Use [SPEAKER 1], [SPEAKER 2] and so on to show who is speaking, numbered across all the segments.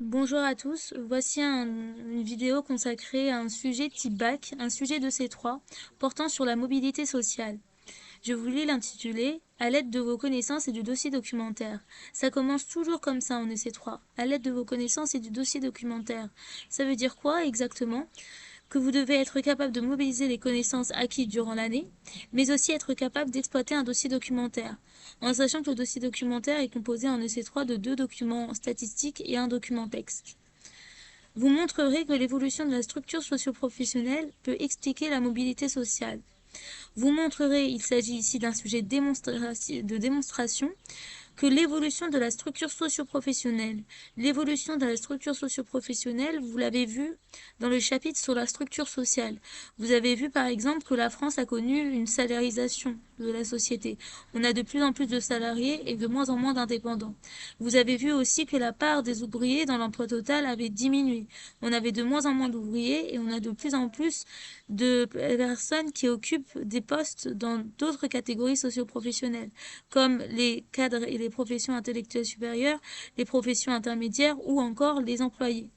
[SPEAKER 1] Bonjour à tous, voici une vidéo consacrée à un sujet type bac, un sujet de C3, portant sur la mobilité sociale. Je voulais l'intituler « À l'aide de vos connaissances et du dossier documentaire ». Ça commence toujours comme ça en EC3, à l'aide de vos connaissances et du dossier documentaire. Ça veut dire quoi exactement? Que vous devez être capable de mobiliser les connaissances acquises durant l'année, mais aussi être capable d'exploiter un dossier documentaire, en sachant que le dossier documentaire est composé en EC3 de 2 documents statistiques et un document texte. Vous montrerez que l'évolution de la structure socio-professionnelle peut expliquer la mobilité sociale. Vous montrerez, il s'agit ici d'un sujet de démonstration, que l'évolution de la structure socio-professionnelle. L'évolution de la structure socio-professionnelle, vous l'avez vu dans le chapitre sur la structure sociale. Vous avez vu par exemple que la France a connu une salarisation de la société. On a de plus en plus de salariés et de moins en moins d'indépendants. Vous avez vu aussi que la part des ouvriers dans l'emploi total avait diminué. On avait de moins en moins d'ouvriers et on a de plus en plus de personnes qui occupent des postes dans d'autres catégories socio-professionnelles, comme les cadres et les professions intellectuelles supérieures, les professions intermédiaires ou encore les employés.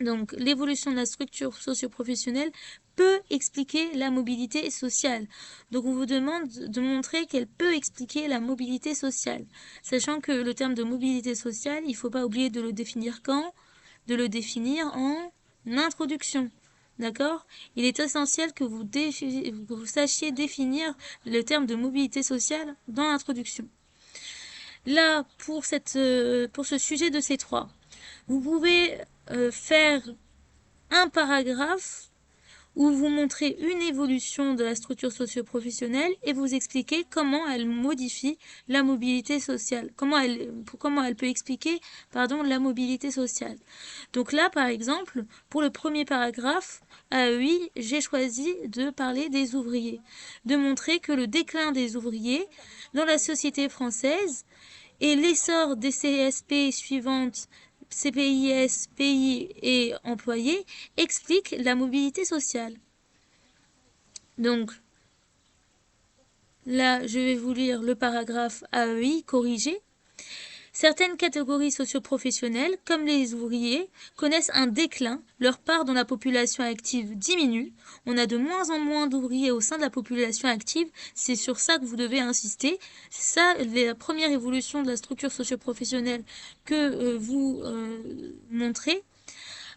[SPEAKER 1] Donc, l'évolution de la structure socio-professionnelle peut expliquer la mobilité sociale. Donc, on vous demande de montrer qu'elle peut expliquer la mobilité sociale. Sachant que le terme de mobilité sociale, il ne faut pas oublier de le définir quand? De le définir en introduction. D'accord? Il est essentiel que vous sachiez définir le terme de mobilité sociale dans l'introduction. Là, pour ce sujet de C3, vous pouvez faire un paragraphe où vous montrez une évolution de la structure socio-professionnelle et vous expliquez comment elle modifie la mobilité sociale, comment elle peut expliquer, la mobilité sociale. Donc là, par exemple, pour le premier paragraphe, oui, j'ai choisi de parler des ouvriers, de montrer que le déclin des ouvriers dans la société française et l'essor des CSP suivantes, CPIS, pays et employés, explique la mobilité sociale. Donc, là, je vais vous lire le paragraphe AEI corrigé. Certaines catégories socio-professionnelles, comme les ouvriers, connaissent un déclin, leur part dans la population active diminue, on a de moins en moins d'ouvriers au sein de la population active, c'est sur ça que vous devez insister, c'est ça la première évolution de la structure socio-professionnelle que vous montrez.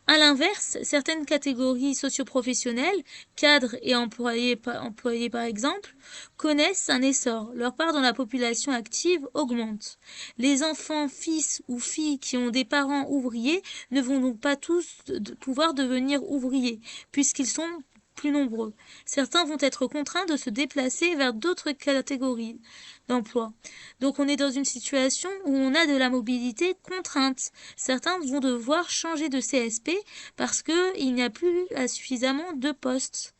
[SPEAKER 1] À l'inverse, certaines catégories socio-professionnelles, cadres et employés par exemple, connaissent un essor. Leur part dans la population active augmente. Les enfants, fils ou filles qui ont des parents ouvriers ne vont donc pas tous pouvoir devenir ouvriers, puisqu'ils sont plus nombreux. Certains vont être contraints de se déplacer vers d'autres catégories d'emploi. Donc on est dans une situation où on a de la mobilité contrainte. Certains vont devoir changer de CSP parce qu'il n'y a plus suffisamment de postes.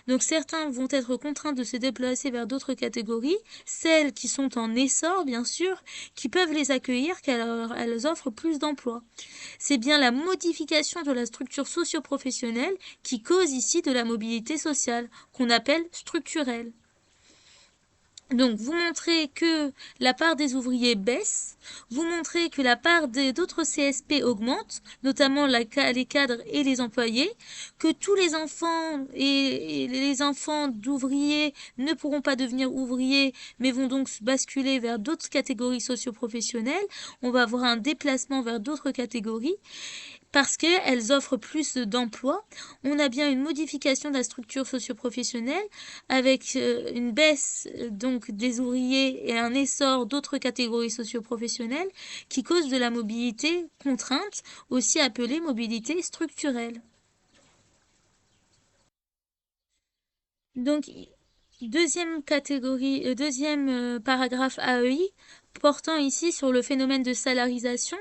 [SPEAKER 1] Donc certains vont être contraints de se déplacer vers d'autres catégories, celles qui sont en essor bien sûr, qui peuvent les accueillir car elles offrent plus d'emplois. C'est bien la modification de la structure socio-professionnelle qui cause ici de la mobilité sociale, qu'on appelle structurelle. Donc, vous montrez que la part des ouvriers baisse, vous montrez que la part d'autres CSP augmente, notamment les cadres et les employés, que tous les enfants et les enfants d'ouvriers ne pourront pas devenir ouvriers, mais vont donc basculer vers d'autres catégories socio-professionnelles. On va avoir un déplacement vers d'autres catégories parce qu'elles offrent plus d'emplois. On a bien une modification de la structure socio-professionnelle avec une baisse donc des ouvriers et un essor d'autres catégories socio-professionnelles qui cause de la mobilité contrainte, aussi appelée mobilité structurelle. Donc, deuxième catégorie, paragraphe AEI, portant ici sur le phénomène de salarisation.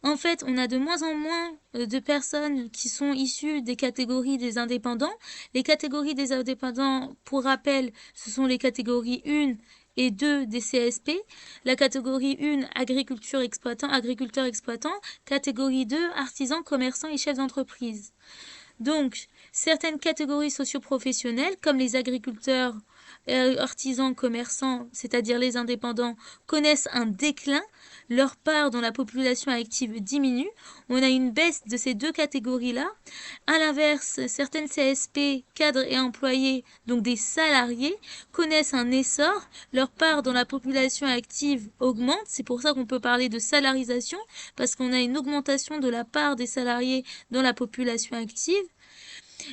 [SPEAKER 1] En fait, on a de moins en moins de personnes qui sont issues des catégories des indépendants. Les catégories des indépendants, pour rappel, ce sont les catégories 1 et 2 des CSP. La catégorie 1, agriculteur exploitant, catégorie 2, artisans, commerçants et chefs d'entreprise. Donc, certaines catégories socio-professionnelles, comme les agriculteurs artisans, commerçants, c'est-à-dire les indépendants, connaissent un déclin. Leur part dans la population active diminue. On a une baisse de ces deux catégories-là. À l'inverse, certaines CSP, cadres et employés, donc des salariés, connaissent un essor. Leur part dans la population active augmente. C'est pour ça qu'on peut parler de salarisation, parce qu'on a une augmentation de la part des salariés dans la population active.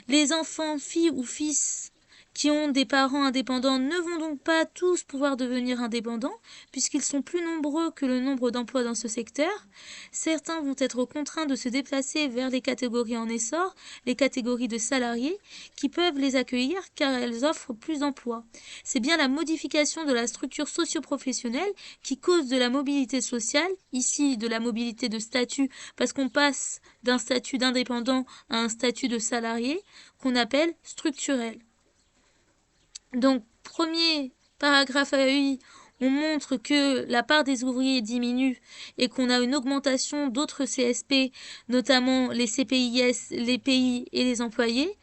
[SPEAKER 1] Les enfants, filles ou fils qui ont des parents indépendants ne vont donc pas tous pouvoir devenir indépendants, puisqu'ils sont plus nombreux que le nombre d'emplois dans ce secteur. Certains vont être contraints de se déplacer vers les catégories en essor, les catégories de salariés, qui peuvent les accueillir car elles offrent plus d'emplois. C'est bien la modification de la structure socio-professionnelle qui cause de la mobilité sociale, ici de la mobilité de statut, parce qu'on passe d'un statut d'indépendant à un statut de salarié, qu'on appelle structurel. Donc, premier paragraphe AEI, on montre que la part des ouvriers diminue et qu'on a une augmentation d'autres CSP, notamment les CPIS, les pays et les employés.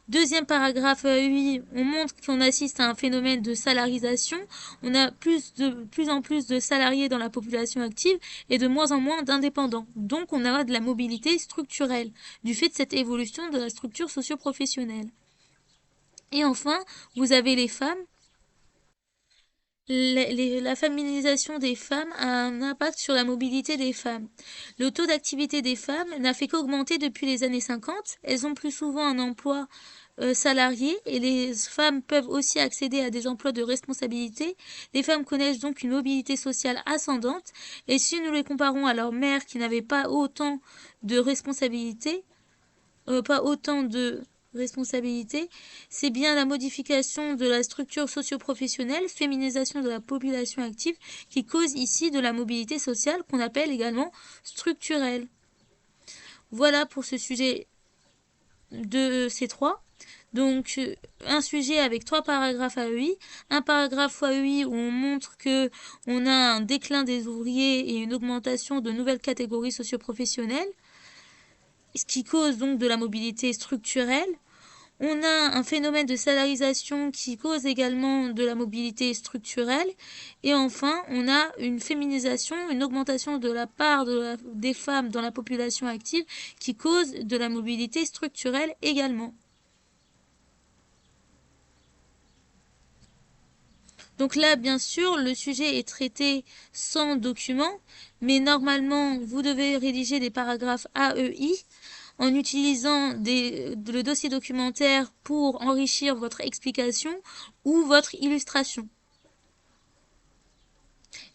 [SPEAKER 1] Deuxième paragraphe AEI, on montre qu'on assiste à un phénomène de salarisation. On a de plus en plus de salariés dans la population active et de moins en moins d'indépendants. Donc, on a de la mobilité structurelle du fait de cette évolution de la structure socio-professionnelle. Et enfin, vous avez les femmes. La féminisation des femmes a un impact sur la mobilité des femmes. Le taux d'activité des femmes n'a fait qu'augmenter depuis les années 50. Elles ont plus souvent un emploi salarié et les femmes peuvent aussi accéder à des emplois de responsabilité. Les femmes connaissent donc une mobilité sociale ascendante. Et si nous les comparons à leurs mères qui n'avaient pas autant de responsabilités, c'est bien la modification de la structure socio-professionnelle, féminisation de la population active, qui cause ici de la mobilité sociale qu'on appelle également structurelle. Voilà pour ce sujet de ces trois. Donc, un sujet avec 3 paragraphes AEI, un paragraphe AEI où on montre que on a un déclin des ouvriers et une augmentation de nouvelles catégories socio-professionnelles, ce qui cause donc de la mobilité structurelle. On a un phénomène de salarisation qui cause également de la mobilité structurelle. Et enfin, on a une féminisation, une augmentation de la part des femmes dans la population active qui cause de la mobilité structurelle également. Donc là, bien sûr, le sujet est traité sans document, mais normalement, vous devez rédiger des paragraphes AEI en utilisant le dossier documentaire pour enrichir votre explication ou votre illustration.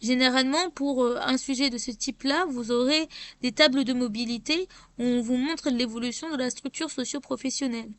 [SPEAKER 1] Généralement, pour un sujet de ce type-là, vous aurez des tables de mobilité où on vous montre l'évolution de la structure socio-professionnelle.